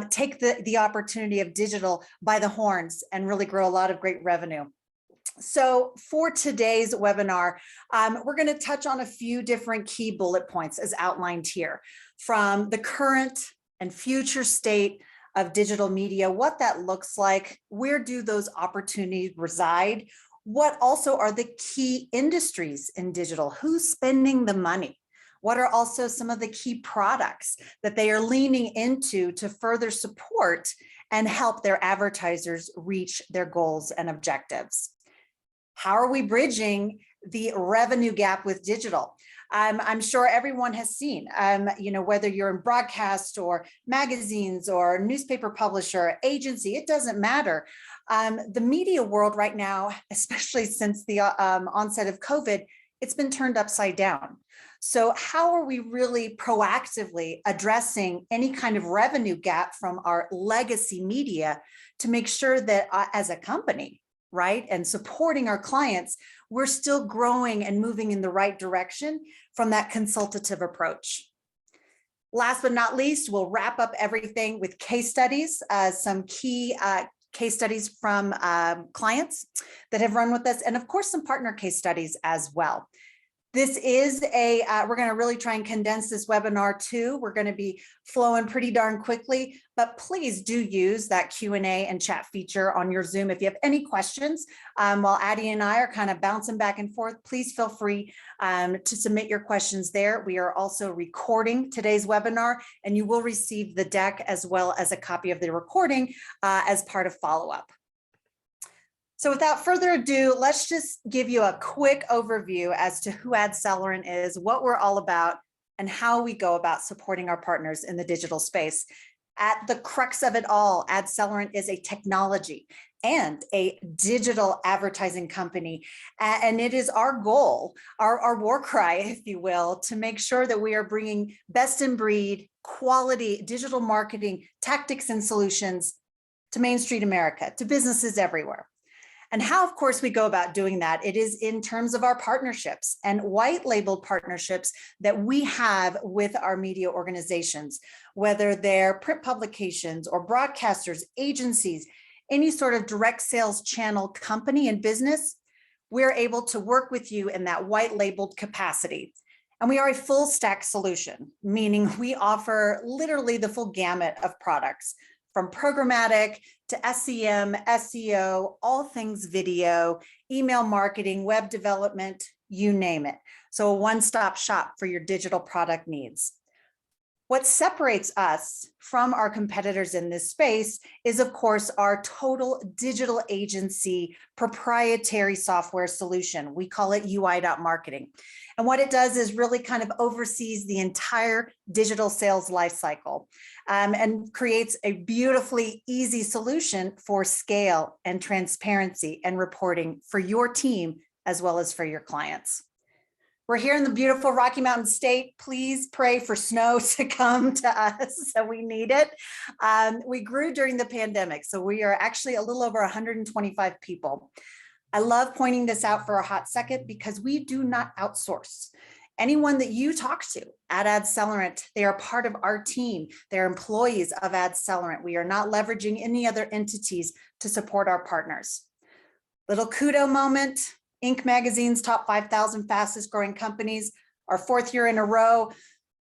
take the opportunity of digital by the horns and really grow a lot of great revenue. So for today's webinar, we're going to touch on a few different key bullet points as outlined here, from the current and future state of digital media, what that looks like, where do those opportunities reside, what also are the key industries in digital, who's spending the money, what are also some of the key products that they are leaning into to further support and help their advertisers reach their goals and objectives. How are we bridging the revenue gap with digital? I'm sure everyone has seen, whether you're in broadcast or magazines or newspaper publisher, agency, it doesn't matter. The media world right now, especially since the onset of COVID, it's been turned upside down. So how are we really proactively addressing any kind of revenue gap from our legacy media to make sure that as a company, right, and supporting our clients, we're still growing and moving in the right direction from that consultative approach? Last but not least, we'll wrap up everything with case studies, some key case studies from clients that have run with us, and of course, some partner case studies as well. This is we're going to really try and condense this webinar too. We're going to be flowing pretty darn quickly, but please do use that Q&A and chat feature on your Zoom. If you have any questions, while Addie and I are kind of bouncing back and forth, please feel free to submit your questions there. We are also recording today's webinar, and you will receive the deck as well as a copy of the recording as part of follow-up. So without further ado, let's just give you a quick overview as to who AdCeleron is, what we're all about, and how we go about supporting our partners in the digital space. At the crux of it all, AdCeleron is a technology and a digital advertising company. And it is our goal, our war cry, if you will, to make sure that we are bringing best in breed, quality digital marketing tactics and solutions to Main Street America, to businesses everywhere. And how, of course, we go about doing that, it is in terms of our partnerships and white labeled partnerships that we have with our media organizations, whether they're print publications or broadcasters, agencies, any sort of direct sales channel company and business. We're able to work with you in that white labeled capacity. And we are a full stack solution, meaning we offer literally the full gamut of products, from programmatic to SEM, SEO, all things video, email marketing, web development, you name it. So a one-stop shop for your digital product needs. What separates us from our competitors in this space is, of course, our total digital agency proprietary software solution. We call it UI.marketing. And what it does is really kind of oversees the entire digital sales lifecycle and creates a beautifully easy solution for scale and transparency and reporting for your team as well as for your clients. We're here in the beautiful Rocky Mountain State. Please pray for snow to come to us, so we need it. We grew during the pandemic, so we are actually a little over 125 people. I love pointing this out for a hot second because we do not outsource. Anyone that you talk to at AdCeleron, they are part of our team. They're employees of AdCeleron. We are not leveraging any other entities to support our partners. Little kudo moment. Inc. Magazine's top 5,000 fastest growing companies, our 4th year in a row.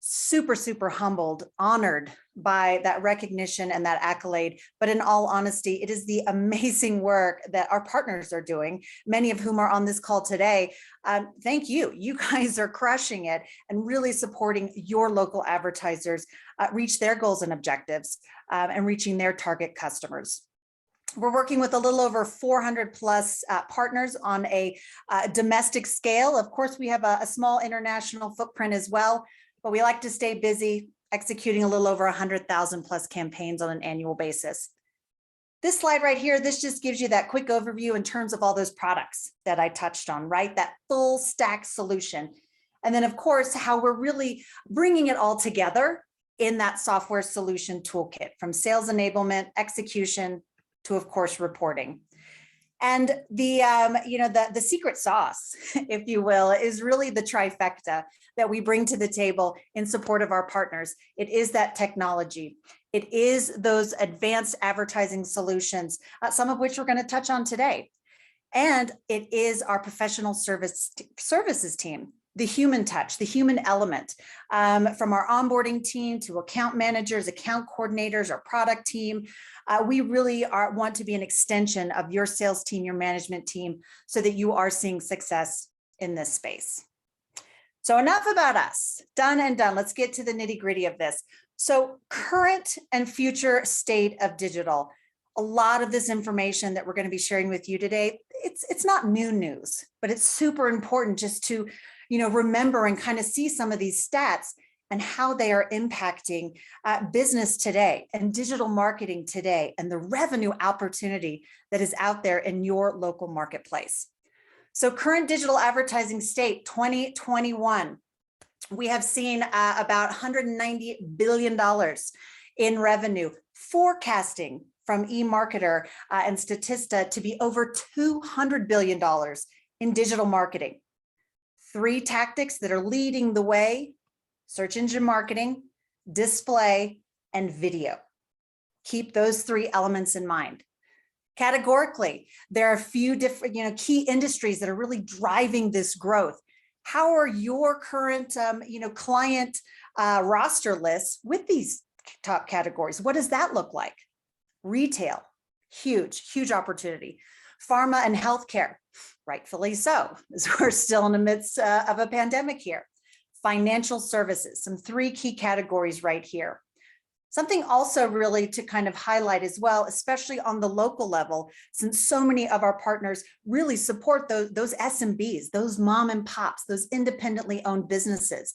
Super, super humbled, honored by that recognition and that accolade. But in all honesty, it is the amazing work that our partners are doing, many of whom are on this call today. Thank you. You guys are crushing it and really supporting your local advertisers reach their goals and objectives and reaching their target customers. We're working with a little over 400 plus partners on a domestic scale. Of course, we have a small international footprint as well, but we like to stay busy executing a little over 100,000 plus campaigns on an annual basis. This slide right here, this just gives you that quick overview in terms of all those products that I touched on, right? That full stack solution. And then of course, how we're really bringing it all together in that software solution toolkit, from sales enablement, execution, to, of course, reporting. And the secret sauce, if you will, is really the trifecta that we bring to the table in support of our partners. It is that technology. It is those advanced advertising solutions, some of which we're going to touch on today. And it is our professional services team, the human touch, the human element, from our onboarding team to account managers, account coordinators, our product team. We really want to be an extension of your sales team, your management team, so that you are seeing success in this space. So enough about us, done and done. Let's get to the nitty gritty of this. So current and future state of digital. A lot of this information that we're going to be sharing with you today, it's not new news, but it's super important just to, remember and kind of see some of these stats and how they are impacting business today and digital marketing today and the revenue opportunity that is out there in your local marketplace. So current digital advertising state 2021, we have seen about $190 billion in revenue, forecasting from eMarketer and Statista to be over $200 billion in digital marketing. 3 tactics that are leading the way: search engine marketing, display, and video. Keep those 3 elements in mind. Categorically, there are a few different, key industries that are really driving this growth. How are your current, client roster lists with these top categories? What does that look like? Retail, huge opportunity. Pharma and healthcare, rightfully so, as we're still in the midst of a pandemic here. Financial services, some 3 key categories right here. Something also really to kind of highlight as well, especially on the local level, since so many of our partners really support those SMBs, those mom and pops, those independently owned businesses.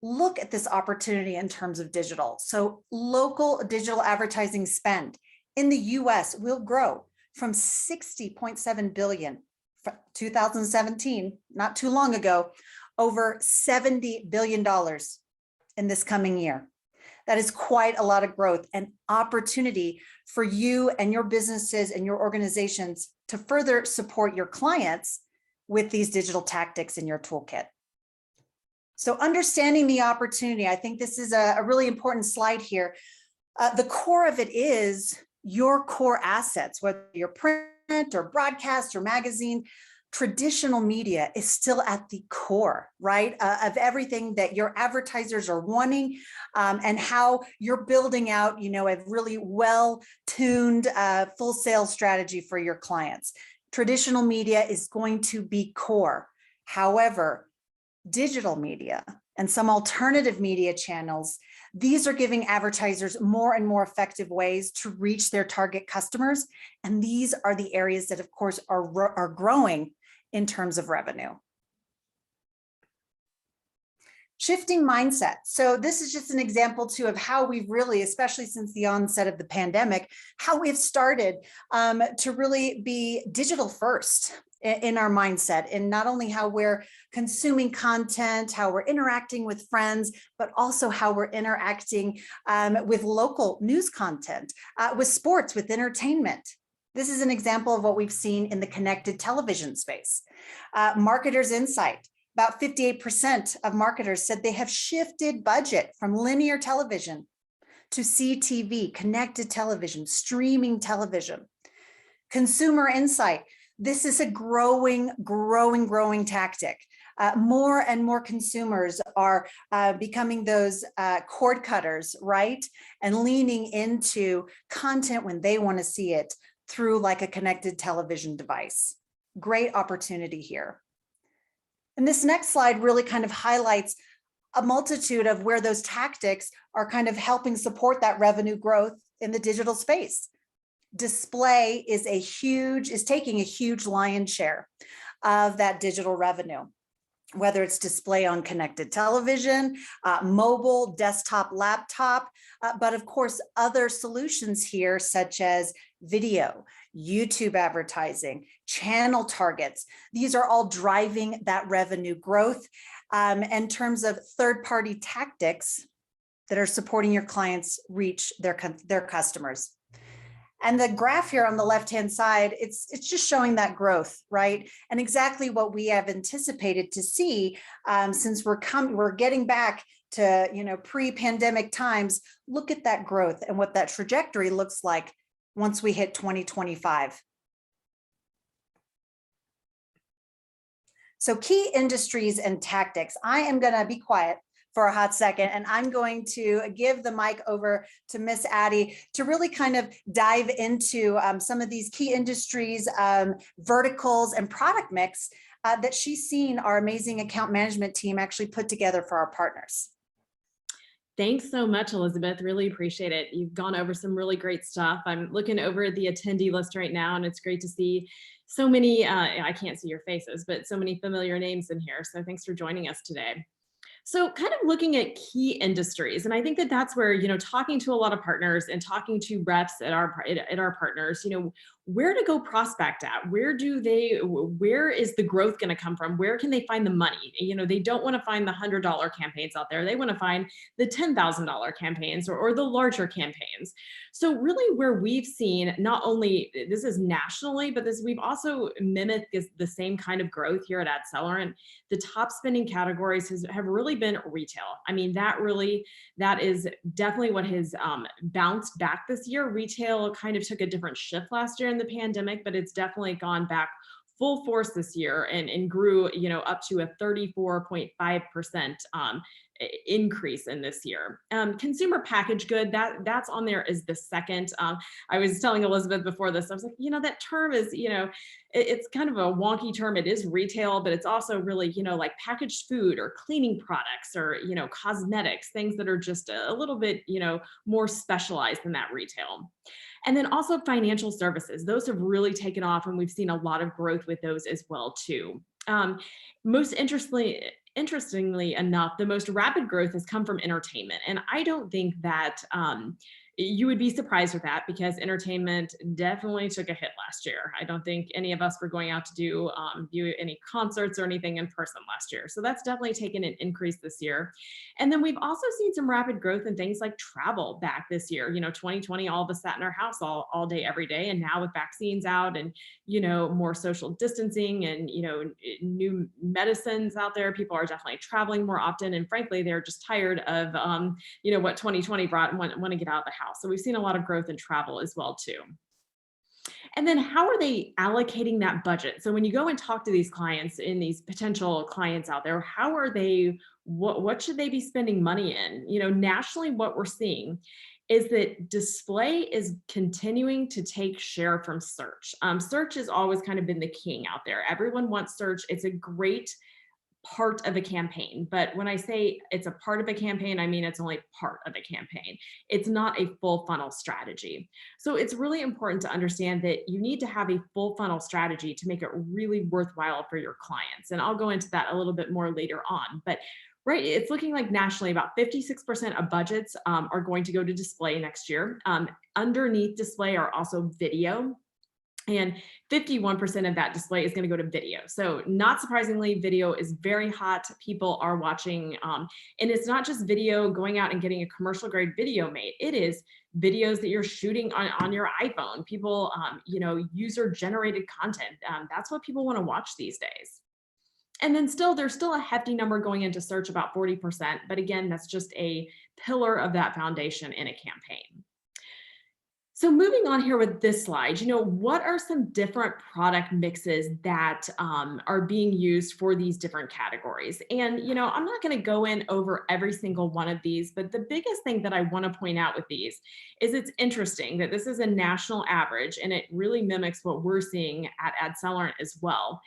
Look at this opportunity in terms of digital. So local digital advertising spend in the US will grow from $60.7 billion from 2017, not too long ago, over $70 billion in this coming year. That is quite a lot of growth and opportunity for you and your businesses and your organizations to further support your clients with these digital tactics in your toolkit. So understanding the opportunity, I think this is a really important slide here. The core of it is your core assets, whether you're print or broadcast or magazine. Traditional media is still at the core, right, of everything that your advertisers are wanting, and how you're building out, a really well-tuned full sales strategy for your clients. Traditional media is going to be core. However, digital media and some alternative media channels, these are giving advertisers more and more effective ways to reach their target customers. And these are the areas that, of course, are growing in terms of revenue. Shifting mindset. So this is just an example too of how we've really, especially since the onset of the pandemic, how we've started to really be digital first in our mindset, and not only how we're consuming content, how we're interacting with friends, but also how we're interacting with local news content, with sports, with entertainment. This is an example of what we've seen in the connected television space. Marketers' insight, about 58% of marketers said they have shifted budget from linear television to CTV, connected television, streaming television. Consumer insight, this is a growing tactic. More and more consumers are becoming those cord cutters, right? And leaning into content when they want to see it through like a connected television device. Great opportunity here. And this next slide really kind of highlights a multitude of where those tactics are kind of helping support that revenue growth in the digital space. Display is taking a huge lion's share of that digital revenue, whether it's display on connected television, mobile, desktop, laptop, but of course, other solutions here, such as video, YouTube advertising, channel targets. These are all driving that revenue growth in terms of third-party tactics that are supporting your clients reach their customers. And the graph here on the left-hand side, it's just showing that growth, right? And exactly what we have anticipated to see since we're getting back to, pre-pandemic times, look at that growth and what that trajectory looks like once we hit 2025. So key industries and tactics. I am going to be quiet for a hot second, and I'm going to give the mic over to Miss Addie to really kind of dive into some of these key industries, verticals, and product mix that she's seen our amazing account management team actually put together for our partners. Thanks so much, Elizabeth. Really appreciate it. You've gone over some really great stuff. I'm looking over the attendee list right now, and it's great to see so many, I can't see your faces, but so many familiar names in here. So thanks for joining us today. So kind of looking at key industries, and I think that that's where, talking to a lot of partners and talking to reps at our partners, where to go prospect at, where is the growth going to come from? Where can they find the money? They don't want to find the $100 campaigns out there. They want to find the $10,000 campaigns or the larger campaigns. So really where we've seen, not only this is nationally, but we've also mimicked the same kind of growth here at AdCeleron. The top spending categories have really been retail. I mean, that is definitely what has bounced back this year. Retail kind of took a different shift last year in the pandemic, but it's definitely gone back full force this year and grew, up to a 34.5% increase in this year. Consumer packaged good, that's on there as the second. I was telling Elizabeth before this, I was like, that term is, it's kind of a wonky term. It is retail, but it's also really, like packaged food or cleaning products or, cosmetics, things that are just a little bit, more specialized than that retail. And then also financial services. Those have really taken off, and we've seen a lot of growth with those as well too. Most interestingly enough, the most rapid growth has come from entertainment. And I don't think that you would be surprised with that, because entertainment definitely took a hit last year. I don't think any of us were going out to do view any concerts or anything in person last year. So that's definitely taken an increase this year. And then we've also seen some rapid growth in things like travel back this year. 2020, all of us sat in our house all day, every day. And now with vaccines out and, more social distancing and, new medicines out there, people are definitely traveling more often. And frankly, they're just tired of, what 2020 brought and want to get out of the house. So we've seen a lot of growth in travel as well too. And then how are they allocating that budget? So when you go and talk to these clients and these potential clients out there, how are they, what should they be spending money in? Nationally, what we're seeing is that display is continuing to take share from search. Search has always kind of been the king out there. Everyone wants search. It's a great part of a campaign. But when I say it's a part of a campaign, I mean it's only part of a campaign. It's not a full funnel strategy. So it's really important to understand that you need to have a full funnel strategy to make it really worthwhile for your clients. And I'll go into that a little bit more later on. But right, it's looking like nationally about 56% of budgets are going to go to display next year. Underneath display are also video. And 51% of that display is going to go to video. So not surprisingly, video is very hot. People are watching. And it's not just video going out and getting a commercial grade video made. It is videos that you're shooting on your iPhone. People, user generated content. That's what people want to watch these days. And then there's still a hefty number going into search, about 40%. But again, that's just a pillar of that foundation in a campaign. So moving on here with this slide, what are some different product mixes that are being used for these different categories? And, I'm not going to go in over every single one of these, but the biggest thing that I want to point out with these is it's interesting that this is a national average, and it really mimics what we're seeing at AdCeleron as well.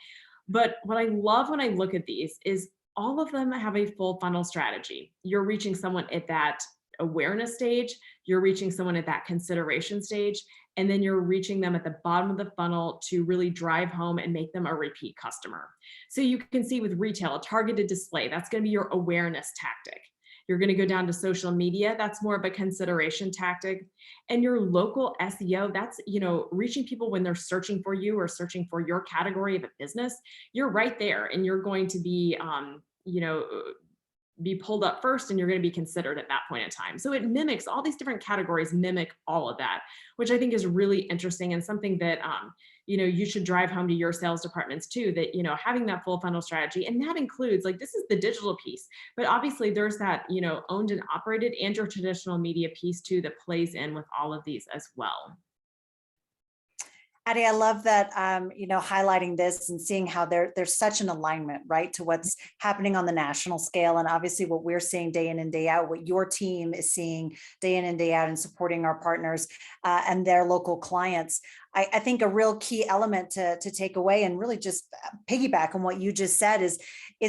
But what I love when I look at these is all of them have a full funnel strategy. You're reaching someone at that awareness stage, you're reaching someone at that consideration stage, and then you're reaching them at the bottom of the funnel to really drive home and make them a repeat customer. So you can see with retail, a targeted display, that's going to be your awareness tactic. You're going to go down to social media, that's more of a consideration tactic. And your local SEO, that's, reaching people when they're searching for you or searching for your category of a business. You're right there, and you're going to be, be pulled up first and you're going to be considered at that point in time. So it mimics all these different categories, mimic all of that, which I think is really interesting and something that, you should drive home to your sales departments too, that, having that full funnel strategy. And that includes, like, this is the digital piece, but obviously there's that, owned and operated and your traditional media piece too, that plays in with all of these as well. Addie, I love that, highlighting this and seeing how there's such an alignment, right, to what's happening on the national scale. And obviously what we're seeing day in and day out, what your team is seeing day in and day out, and supporting our partners and their local clients. I think a real key element to take away and really just piggyback on what you just said is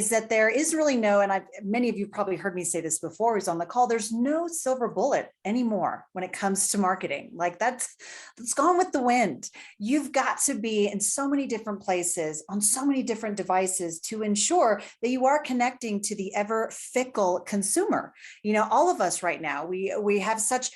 that there is really no, and many of you probably heard me say this before, who's on the call, there's no silver bullet anymore when it comes to marketing. Like that's gone with the wind. You've got to be in so many different places on so many different devices to ensure that you are connecting to the ever fickle consumer. All of us right now, we have such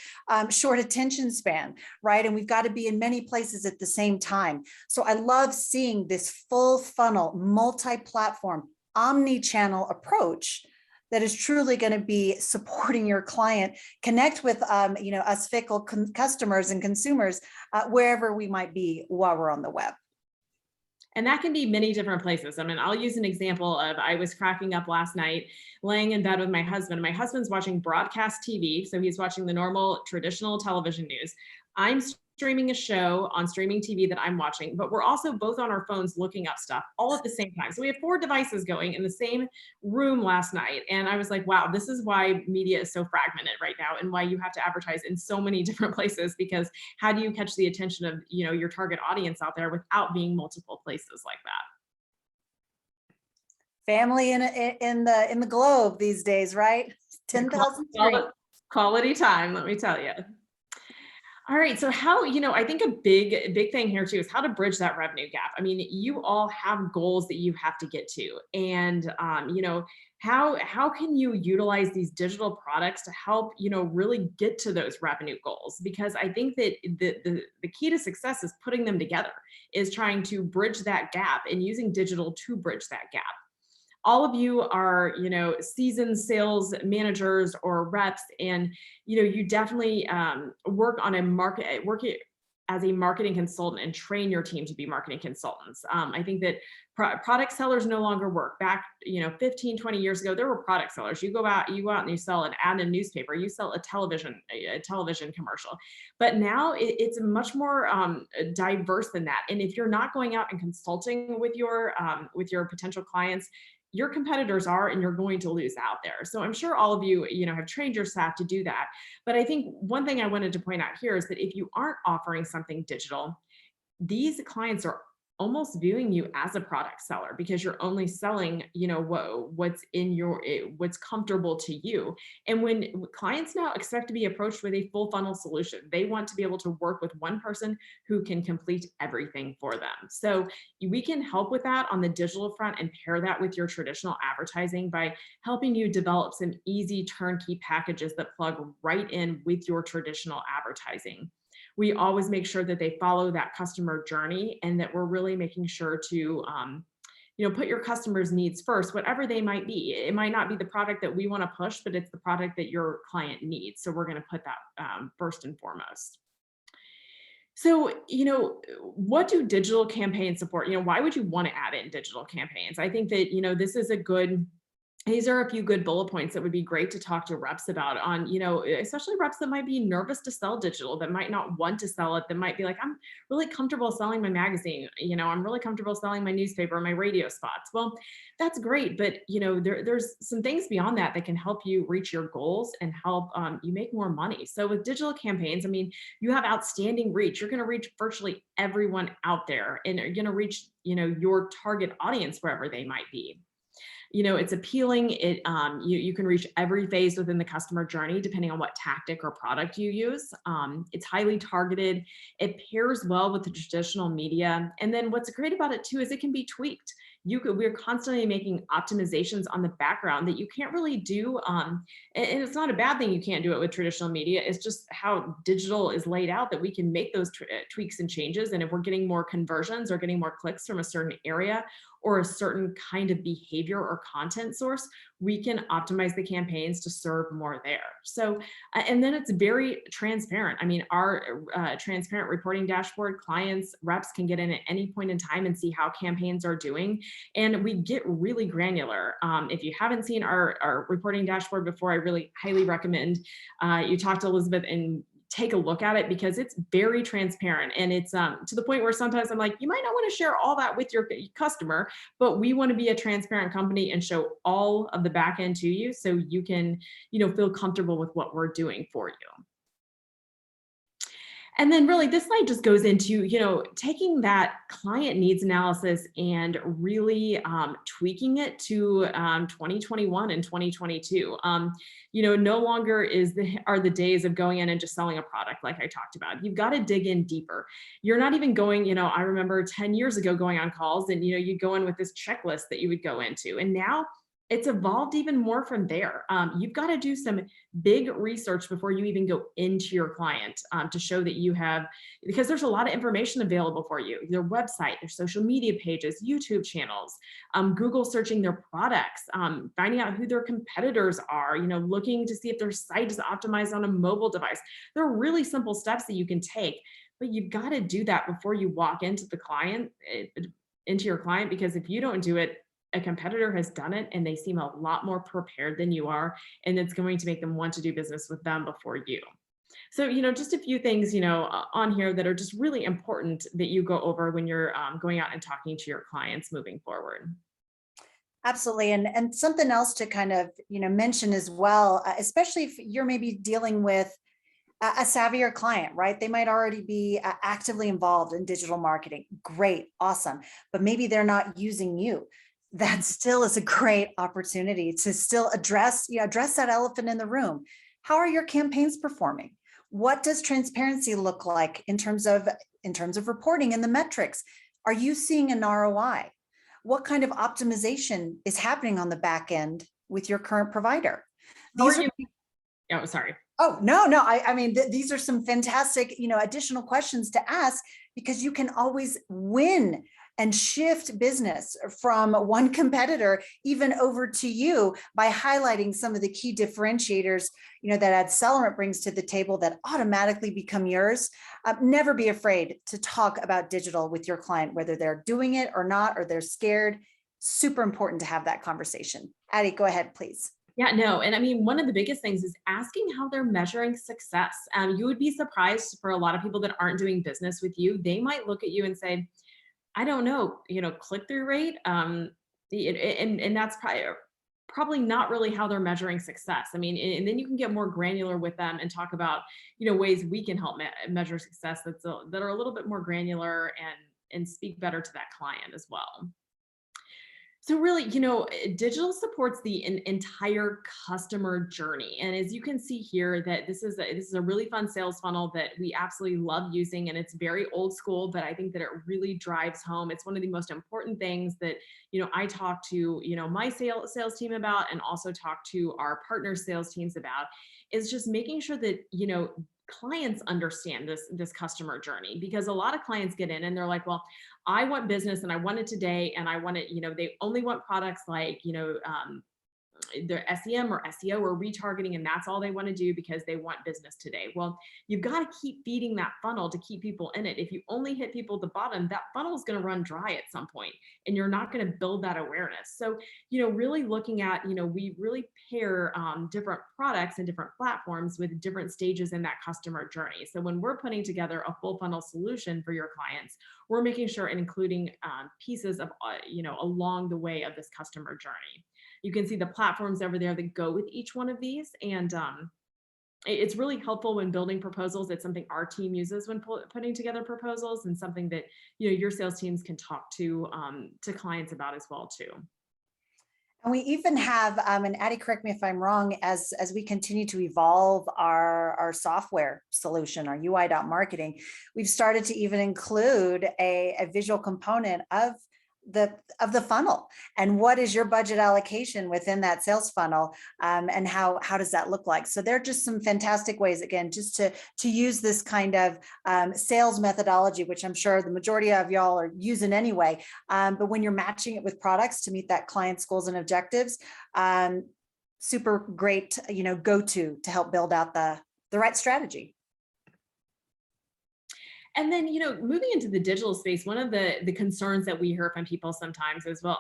short attention span, right? And we've got to be in many places at the same time. So I love seeing this full funnel, multi-platform, omni-channel approach that is truly going to be supporting your client connect with us fickle customers and consumers wherever we might be while we're on the web. And that can be many different places. I mean, I'll use an example of, I was cracking up last night, laying in bed with my husband. My husband's watching broadcast TV, so he's watching the normal traditional television news. I'm streaming a show on streaming TV that I'm watching, but we're also both on our phones looking up stuff all at the same time. So we have 4 devices going in the same room last night. And I was like, wow, this is why media is so fragmented right now and why you have to advertise in so many different places, because how do you catch the attention of, your target audience out there without being multiple places like that? Family in the globe these days, right? 10,000 quality time, let me tell you. All right. So how, I think a big thing here too is how to bridge that revenue gap. I mean, you all have goals that you have to get to. And, how can you utilize these digital products to help, really get to those revenue goals? Because I think that the key to success is putting them together, is trying to bridge that gap and using digital to bridge that gap. All of you are, seasoned sales managers or reps, and, you definitely work as a marketing consultant and train your team to be marketing consultants. I think that product sellers no longer work. Back, 15, 20 years ago, there were product sellers. You go out and you sell an ad in a newspaper, you sell a television commercial. But now it's much more diverse than that. And if you're not going out and consulting with your potential clients, your competitors are, and you're going to lose out there. So I'm sure all of you, have trained your staff to do that. But I think one thing I wanted to point out here is that if you aren't offering something digital, these clients are almost viewing you as a product seller, because you're only selling, what's comfortable to you. And when clients now expect to be approached with a full funnel solution, they want to be able to work with one person who can complete everything for them. So we can help with that on the digital front and pair that with your traditional advertising by helping you develop some easy turnkey packages that plug right in with your traditional advertising. We always make sure that they follow that customer journey, and that we're really making sure to, put your customers' needs first, whatever they might be. It might not be the product that we want to push, but it's the product that your client needs. So we're going to put that first and foremost. So, what do digital campaigns support? Why would you want to add in digital campaigns? I think that, these are a few good bullet points that would be great to talk to reps about on, especially reps that might be nervous to sell digital, that might not want to sell it, that might be like, I'm really comfortable selling my magazine, I'm really comfortable selling my newspaper, my radio spots. Well, that's great. But, there's some things beyond that that can help you reach your goals and help you make more money. So with digital campaigns, I mean, you have outstanding reach. You're going to reach virtually everyone out there, and you're going to reach, your target audience wherever they might be. It's appealing. You can reach every phase within the customer journey, depending on what tactic or product you use. It's highly targeted. It pairs well with the traditional media. And then what's great about it too, is it can be tweaked. We're constantly making optimizations on the background that you can't really do. And it's not a bad thing you can't do it with traditional media. It's just how digital is laid out that we can make those tweaks and changes. And if we're getting more conversions or getting more clicks from a certain area, or a certain kind of behavior or content source, we can optimize the campaigns to serve more there. So, and then it's very transparent. I mean, our transparent reporting dashboard, clients, reps can get in at any point in time and see how campaigns are doing. And we get really granular. If you haven't seen our reporting dashboard before, I really highly recommend you talk to Elizabeth and take a look at it, because it's very transparent. And it's to the point where sometimes I'm like, you might not want to share all that with your customer, but we want to be a transparent company and show all of the back end to you so you can, feel comfortable with what we're doing for you. And then really this slide just goes into, taking that client needs analysis and really tweaking it to 2021 and 2022. No longer are the days of going in and just selling a product like I talked about. You've got to dig in deeper. You're not even going, I remember 10 years ago going on calls and, you'd go in with this checklist that you would go into. And now it's evolved even more from there. You've got to do some big research before you even go into your client to show that you have, because there's a lot of information available for you, their website, their social media pages, YouTube channels, Google searching their products, finding out who their competitors are, looking to see if their site is optimized on a mobile device. There are really simple steps that you can take, but you've got to do that before you walk into your client, because if you don't do it, a competitor has done it and they seem a lot more prepared than you are, and it's going to make them want to do business with them before you. So, just a few things, on here that are just really important that you go over when you're going out and talking to your clients moving forward. Absolutely. And something else to kind of, mention as well, especially if you're maybe dealing with a savvier client, right? They might already be actively involved in digital marketing. Great, awesome. But maybe they're not using you. That still is a great opportunity to still address that elephant in the room. How are your campaigns performing? What does transparency look like in terms of reporting and the metrics? Are you seeing an ROI? What kind of optimization is happening on the back end with your current provider? Oh, sorry. Oh, no. I mean, these are some fantastic, additional questions to ask, because you can always win and shift business from one competitor even over to you by highlighting some of the key differentiators, that AdCeleron brings to the table that automatically become yours. Never be afraid to talk about digital with your client, whether they're doing it or not, or they're scared. Super important to have that conversation. Addie, go ahead, please. Yeah, no. And I mean, one of the biggest things is asking how they're measuring success. You would be surprised, for a lot of people that aren't doing business with you, they might look at you and say, I don't know, click-through rate. And that's probably not really how they're measuring success. I mean, and then you can get more granular with them and talk about, ways we can help measure success that are a little bit more granular and speak better to that client as well. So really, digital supports the entire customer journey. And as you can see here, that this is a really fun sales funnel that we absolutely love using. And it's very old school, but I think that it really drives home. It's one of the most important things that, I talk to, my sales team about, and also talk to our partner sales teams about, is just making sure that, clients understand this customer journey. Because a lot of clients get in and they're like, well, I want business and I want it today, and I want it, they only want products like, their SEM or SEO or retargeting, and that's all they want to do because they want business today. Well, you've got to keep feeding that funnel to keep people in it. If you only hit people at the bottom, that funnel is going to run dry at some point, and you're not going to build that awareness. So, really looking at, we really pair different products and different platforms with different stages in that customer journey. So when we're putting together a full funnel solution for your clients, we're making sure and including pieces of, along the way of this customer journey. You can see the platforms over there that go with each one of these. And it's really helpful when building proposals. It's something our team uses when putting together proposals, and something that, your sales teams can talk to clients about as well too. And we even have, and Addie, correct me if I'm wrong, as we continue to evolve our software solution, our UI.marketing, we've started to even include a visual component of of the funnel, and what is your budget allocation within that sales funnel, and how does that look like? So there are just some fantastic ways, again, just to use this kind of sales methodology, which I'm sure the majority of y'all are using anyway. But when you're matching it with products to meet that client's goals and objectives, super great, go-to to help build out the right strategy. And then, moving into the digital space, one of the concerns that we hear from people sometimes is, well,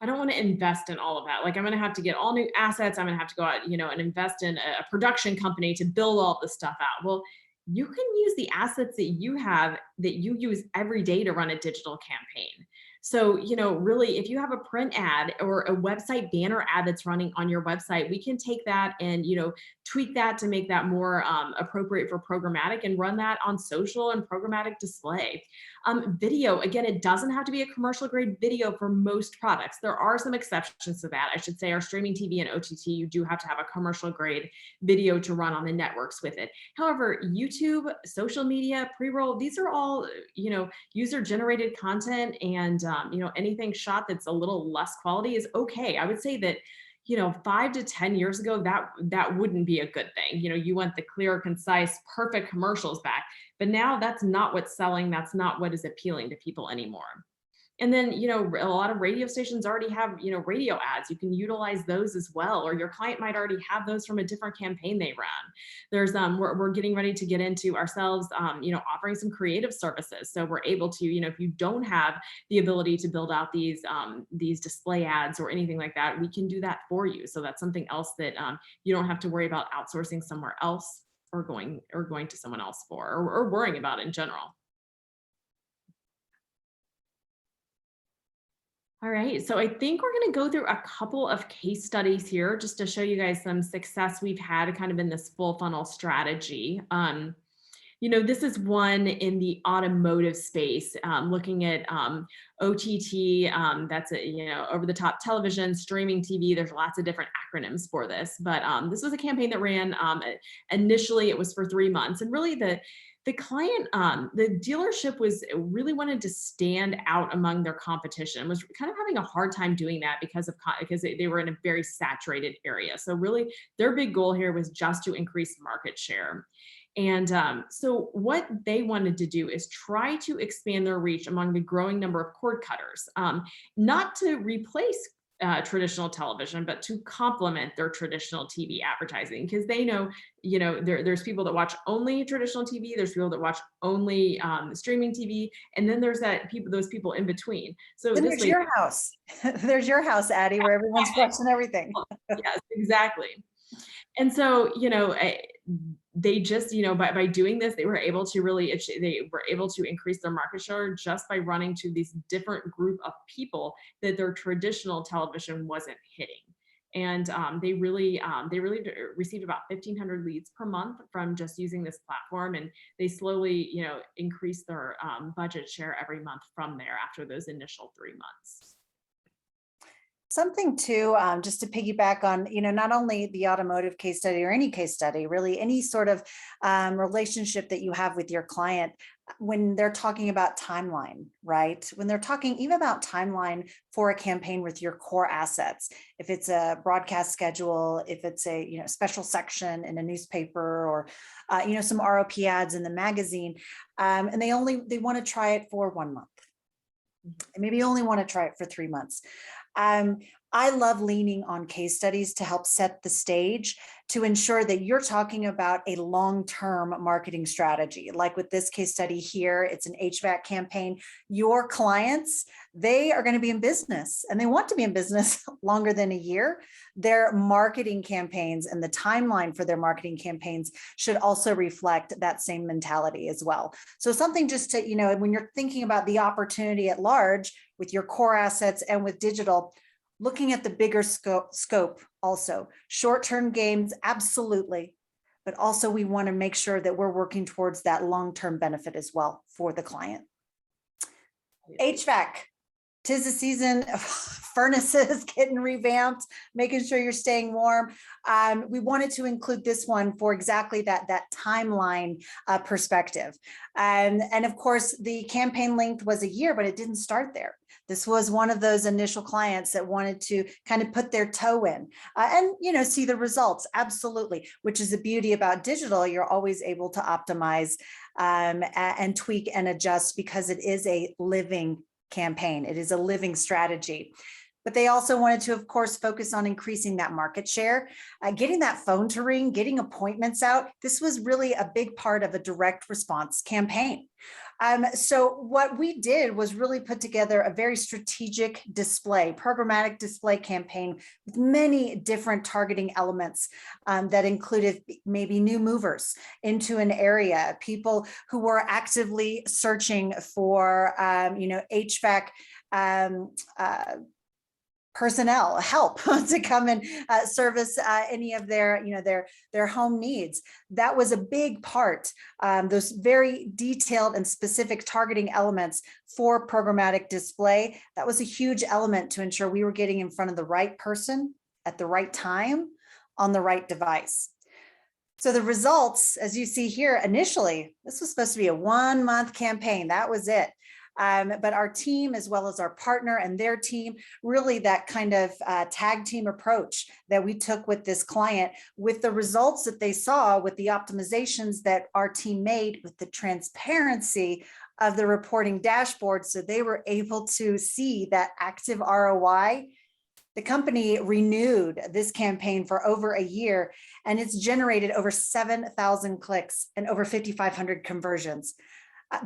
I don't want to invest in all of that. Like, I'm going to have to get all new assets. I'm going to have to go out, and invest in a production company to build all this stuff out. Well, you can use the assets that you have that you use every day to run a digital campaign. So, really, if you have a print ad or a website banner ad that's running on your website, we can take that and, tweak that to make that more appropriate for programmatic and run that on social and programmatic display. Video, again, it doesn't have to be a commercial grade video for most products. There are some exceptions to that. I should say our streaming TV and OTT, you do have to have a commercial grade video to run on the networks with it. However, YouTube, social media, pre-roll, these are all, user generated content, and, anything shot that's a little less quality is okay. I would say that, 5 to 10 years ago, that wouldn't be a good thing. You want the clear, concise, perfect commercials back, but now that's not what's selling. That's not what is appealing to people anymore. And then, a lot of radio stations already have, radio ads. You can utilize those as well, or your client might already have those from a different campaign they run. There's, we're getting ready to get into ourselves, offering some creative services. So we're able to, if you don't have the ability to build out these display ads or anything like that, we can do that for you. So that's something else that you don't have to worry about outsourcing somewhere else or going to someone else for, or worrying about in general. All right, so I think we're going to go through a couple of case studies here just to show you guys some success we've had kind of in this full funnel strategy. This is one in the automotive space, looking at OTT, that's over the top television, streaming TV. There's lots of different acronyms for this, but this was a campaign that ran, initially it was for 3 months, and really the client, the dealership really wanted to stand out among their competition, was kind of having a hard time doing that because they were in a very saturated area. So really their big goal here was just to increase market share. And so what they wanted to do is try to expand their reach among the growing number of cord cutters, not to replace traditional television, but to complement their traditional TV advertising, because they know, there's people that watch only traditional TV, there's people that watch only streaming TV, and then there's those people in between. So then there's your house. There's your house, Addie, where everyone's watching everything. Yes, exactly. And so, they just, by doing this, they were able to increase their market share just by running to these different group of people that their traditional television wasn't hitting. And they really received about 1,500 leads per month from just using this platform. And they slowly, increased their budget share every month from there after those initial 3 months. Something too, just to piggyback on, not only the automotive case study or any case study, really any sort of relationship that you have with your client, when they're talking about timeline, right? When they're talking even about timeline for a campaign with your core assets, if it's a broadcast schedule, if it's a special section in a newspaper, or some ROP ads in the magazine, and they want to try it for 1 month, and maybe only want to try it for 3 months. I love leaning on case studies to help set the stage to ensure that you're talking about a long-term marketing strategy. Like with this case study here, it's an HVAC campaign. Your clients, they are going to be in business, and they want to be in business longer than a year. Their marketing campaigns and the timeline for their marketing campaigns should also reflect that same mentality as well. So something just to, when you're thinking about the opportunity at large with your core assets and with digital, looking at the bigger scope also. Short-term gains, absolutely. But also we want to make sure that we're working towards that long-term benefit as well for the client. HVAC, 'tis the season of furnaces getting revamped, making sure you're staying warm. We wanted to include this one for exactly that timeline perspective. And of course, the campaign length was a year, but it didn't start there. This was one of those initial clients that wanted to kind of put their toe in and, see the results. Absolutely. Which is the beauty about digital. You're always able to optimize and tweak and adjust because it is a living campaign. It is a living strategy. But they also wanted to, of course, focus on increasing that market share, getting that phone to ring, getting appointments out. This was really a big part of a direct response campaign. So what we did was really put together a very strategic display, programmatic display campaign with many different targeting elements that included maybe new movers into an area, people who were actively searching for, HVAC personnel help to come and service any of their their home needs. That was a big part, those very detailed and specific targeting elements for programmatic display. That was a huge element to ensure we were getting in front of the right person at the right time on the right device. So the results, as you see here, initially, this was supposed to be a 1-month campaign. That was it. But our team, as well as our partner and their team, really that kind of tag team approach that we took with this client, with the results that they saw, with the optimizations that our team made, with the transparency of the reporting dashboard, so they were able to see that active ROI. The company renewed this campaign for over a year, and it's generated over 7,000 clicks and over 5,500 conversions.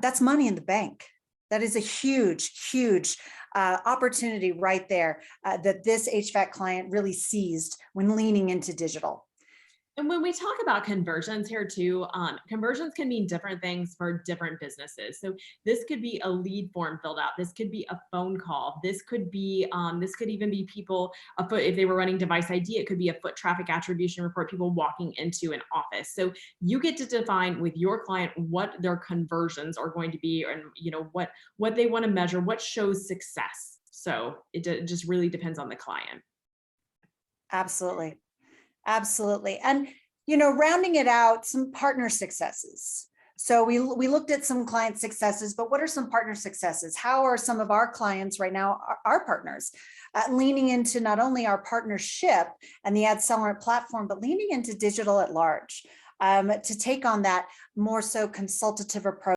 That's money in the bank. That is a huge, huge opportunity right there that this HVAC client really seized when leaning into digital. And when we talk about conversions here too, conversions can mean different things for different businesses. So this could be a lead form filled out. This could be a phone call. This could be, this could even be people, if they were running device ID, it could be a foot traffic attribution report, people walking into an office. So you get to define with your client what their conversions are going to be, and what they want to measure, what shows success. So it just really depends on the client. Absolutely. Absolutely. And, rounding it out, some partner successes. So we looked at some client successes, but what are some partner successes? How are some of our clients right now, our partners, leaning into not only our partnership and the AdCeleron platform, but leaning into digital at large to take on that more so consultative approach